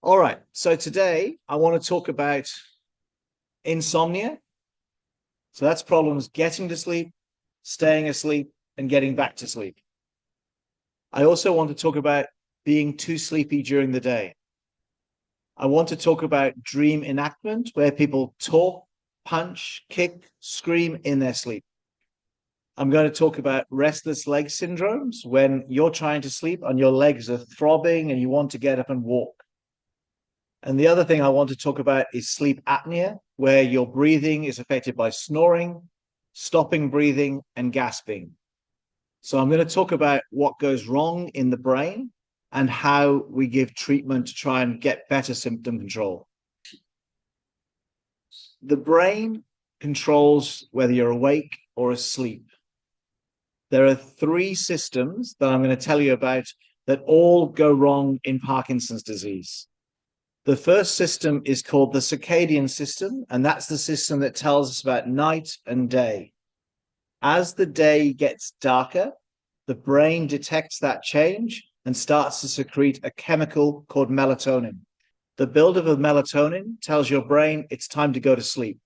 All right, so today I want to talk about insomnia. So that's problems getting to sleep, staying asleep, and getting back to sleep. I also want to talk about being too sleepy during the day. I want to talk about dream enactment, where people talk, punch, kick, scream in their sleep. I'm going to talk about restless leg syndromes, when you're trying to sleep and your legs are throbbing and you want to get up and walk. And the other thing I want to talk about is sleep apnea, where your breathing is affected by snoring, stopping breathing, and gasping. So I'm going to talk about what goes wrong in the brain and how we give treatment to try and get better symptom control. The brain controls whether you're awake or asleep. There are three systems that I'm going to tell you about that all go wrong in Parkinson's disease. The first system is called the circadian system, and that's the system that tells us about night and day. As the day gets darker, the brain detects that change and starts to secrete a chemical called melatonin. The buildup of melatonin tells your brain it's time to go to sleep.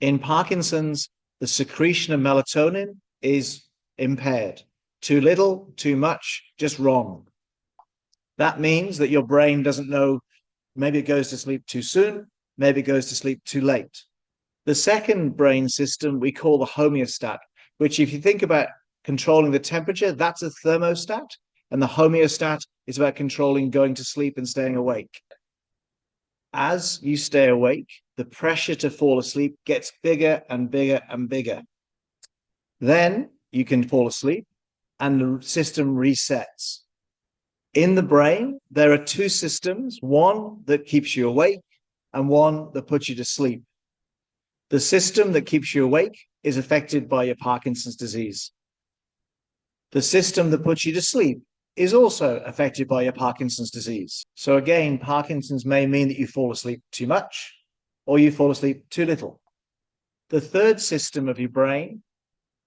In Parkinson's, the secretion of melatonin is impaired. Too little, too much, just wrong. That means that your brain doesn't know. Maybe it goes to sleep too soon, maybe it goes to sleep too late. The second brain system we call the homeostat, which if you think about controlling the temperature, that's a thermostat, and the homeostat is about controlling going to sleep and staying awake. As you stay awake, the pressure to fall asleep gets bigger and bigger and bigger. Then you can fall asleep and the system resets. In the brain, there are two systems, one that keeps you awake and one that puts you to sleep. The system that keeps you awake is affected by your Parkinson's disease. The system that puts you to sleep is also affected by your Parkinson's disease. So again, Parkinson's may mean that you fall asleep too much or you fall asleep too little. The third system of your brain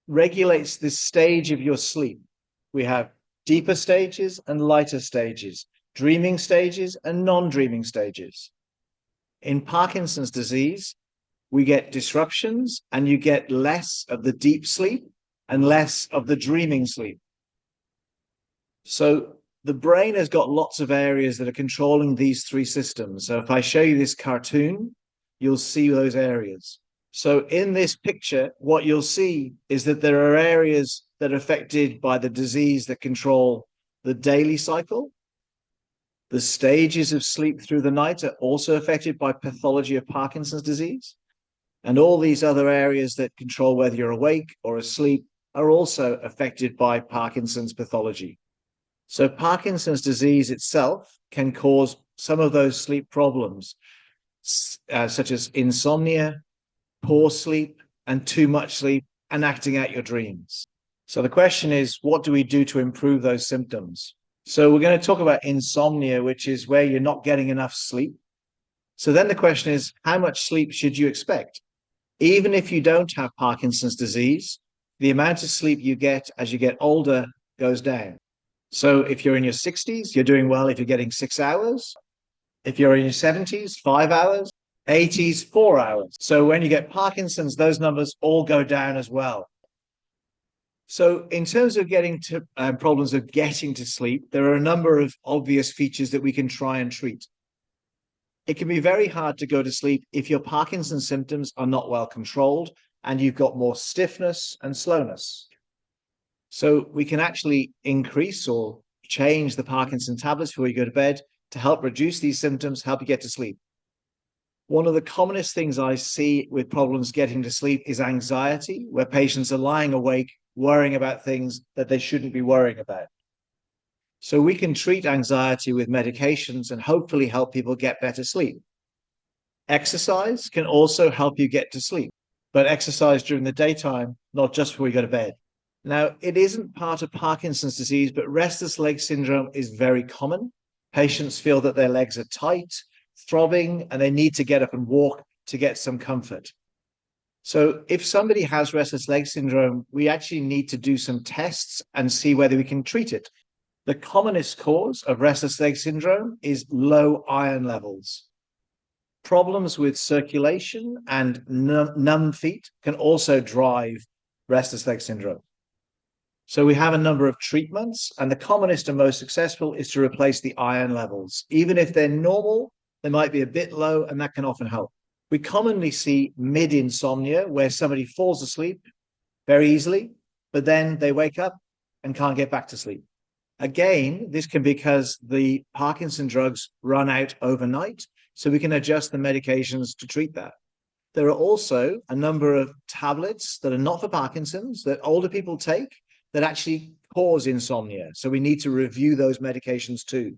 regulates the stage of your sleep. We have deeper stages and lighter stages, dreaming stages and non-dreaming stages. In Parkinson's disease, we get disruptions and you get less of the deep sleep and less of the dreaming sleep. So the brain has got lots of areas that are controlling these three systems. So if I show you this cartoon, you'll see those areas. So in this picture, what you'll see is that there are areas that are affected by the disease that control the daily cycle. The stages of sleep through the night are also affected by pathology of Parkinson's disease. And all these other areas that control whether you're awake or asleep are also affected by Parkinson's pathology. So Parkinson's disease itself can cause some of those sleep problems, such as insomnia, poor sleep, and too much sleep, and acting out your dreams. So the question is, what do we do to improve those symptoms? So we're going to talk about insomnia, which is where you're not getting enough sleep. So then the question is, how much sleep should you expect? Even if you don't have Parkinson's disease, the amount of sleep you get as you get older goes down. So if you're in your 60s, you're doing well if you're getting 6 hours. If you're in your 70s, 5 hours. 80s, 4 hours. So when you get Parkinson's, those numbers all go down as well. So in terms of getting to problems of getting to sleep, there are a number of obvious features that we can try and treat. It can be very hard to go to sleep if your Parkinson's symptoms are not well controlled and you've got more stiffness and slowness. So we can actually increase or change the Parkinson tablets before you go to bed to help reduce these symptoms, help you get to sleep. One of the commonest things I see with problems getting to sleep is anxiety, where patients are lying awake, worrying about things that they shouldn't be worrying about. So we can treat anxiety with medications and hopefully help people get better sleep. Exercise can also help you get to sleep, but exercise during the daytime, not just before you go to bed. Now, it isn't part of Parkinson's disease, but restless leg syndrome is very common. Patients feel that their legs are tight, throbbing, and they need to get up and walk to get some comfort. So if somebody has restless leg syndrome, we actually need to do some tests and see whether we can treat it. The commonest cause of restless leg syndrome is low iron levels. Problems with circulation and numb feet can also drive restless leg syndrome. So we have a number of treatments, and the commonest and most successful is to replace the iron levels. Even if they're normal, they might be a bit low, and that can often help. We commonly see mid-insomnia, where somebody falls asleep very easily, but then they wake up and can't get back to sleep. Again, this can be because the Parkinson drugs run out overnight, so we can adjust the medications to treat that. There are also a number of tablets that are not for Parkinson's that older people take that actually cause insomnia. So we need to review those medications too.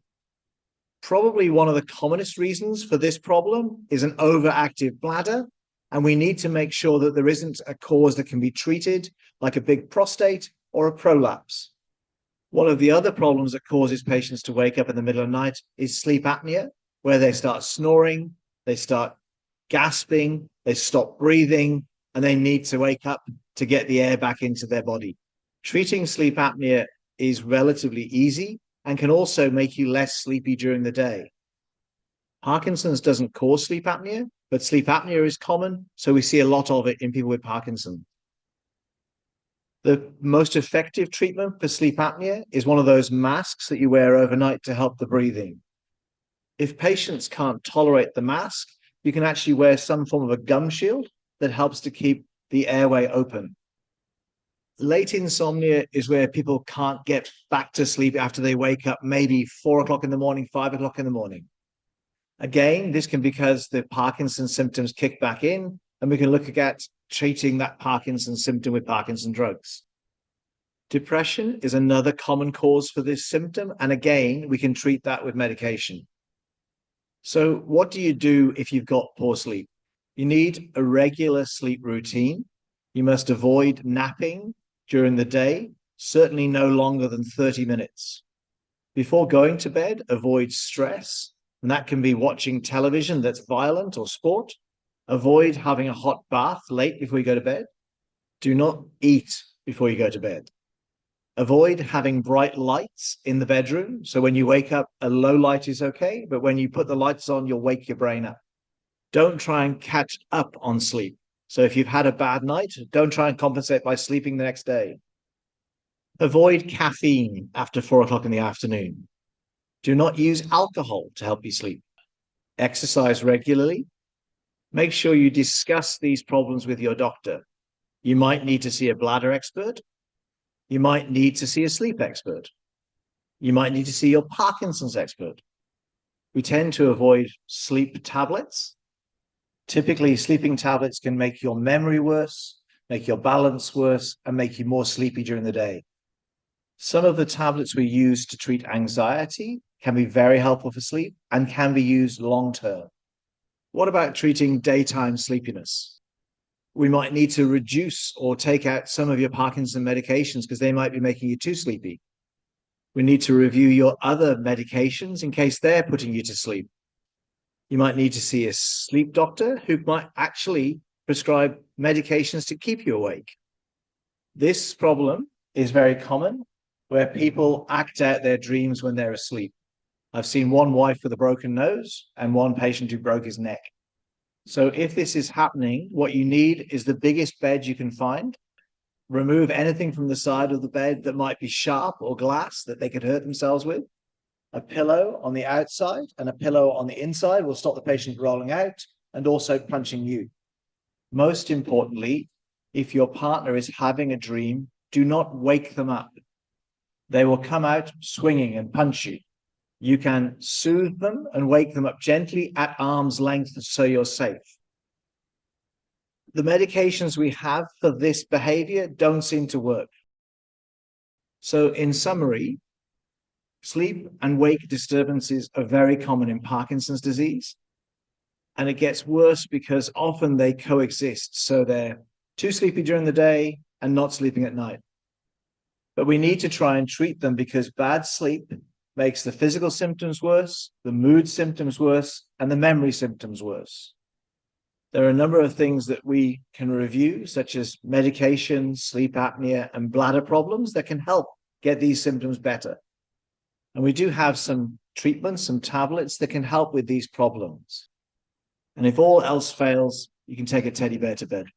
Probably one of the commonest reasons for this problem is an overactive bladder, and we need to make sure that there isn't a cause that can be treated, like a big prostate or a prolapse. One of the other problems that causes patients to wake up in the middle of the night is sleep apnea, where they start snoring, they start gasping, they stop breathing, and they need to wake up to get the air back into their body. Treating sleep apnea is relatively easy and can also make you less sleepy during the day. Parkinson's doesn't cause sleep apnea, but sleep apnea is common, so we see a lot of it in people with Parkinson's. The most effective treatment for sleep apnea is one of those masks that you wear overnight to help the breathing. If patients can't tolerate the mask, you can actually wear some form of a gum shield that helps to keep the airway open. Late insomnia is where people can't get back to sleep after they wake up, maybe 4 o'clock in the morning, 5 o'clock in the morning. Again, this can be because the Parkinson symptoms kick back in, and we can look at treating that Parkinson symptom with Parkinson drugs. Depression is another common cause for this symptom, and again, we can treat that with medication. So what do you do if you've got poor sleep? You need a regular sleep routine. You must avoid napping during the day, certainly no longer than 30 minutes. Before going to bed, avoid stress, and that can be watching television that's violent or sport. Avoid having a hot bath late before you go to bed. Do not eat before you go to bed. Avoid having bright lights in the bedroom. So when you wake up, a low light is okay, but when you put the lights on, you'll wake your brain up. Don't try and catch up on sleep. So if you've had a bad night, don't try and compensate by sleeping the next day. Avoid caffeine after 4 o'clock in the afternoon. Do not use alcohol to help you sleep. Exercise regularly. Make sure you discuss these problems with your doctor. You might need to see a bladder expert. You might need to see a sleep expert. You might need to see your Parkinson's expert. We tend to avoid sleep tablets. Typically, sleeping tablets can make your memory worse, make your balance worse, and make you more sleepy during the day. Some of the tablets we use to treat anxiety can be very helpful for sleep and can be used long term. What about treating daytime sleepiness? We might need to reduce or take out some of your Parkinson medications because they might be making you too sleepy. We need to review your other medications in case they're putting you to sleep. You might need to see a sleep doctor who might actually prescribe medications to keep you awake. This problem is very common, where people act out their dreams when they're asleep. I've seen one wife with a broken nose and one patient who broke his neck. So if this is happening, what you need is the biggest bed you can find. Remove anything from the side of the bed that might be sharp or glass that they could hurt themselves with. A pillow on the outside and a pillow on the inside will stop the patient rolling out and also punching you. Most importantly, if your partner is having a dream, do not wake them up. They will come out swinging and punch you. You can soothe them and wake them up gently at arm's length so you're safe. The medications we have for this behavior don't seem to work. So in summary, sleep and wake disturbances are very common in Parkinson's disease. And it gets worse because often they coexist. So they're too sleepy during the day and not sleeping at night. But we need to try and treat them because bad sleep makes the physical symptoms worse, the mood symptoms worse, and the memory symptoms worse. There are a number of things that we can review, such as medication, sleep apnea, and bladder problems that can help get these symptoms better. And we do have some treatments, some tablets that can help with these problems. And if all else fails, you can take a teddy bear to bed.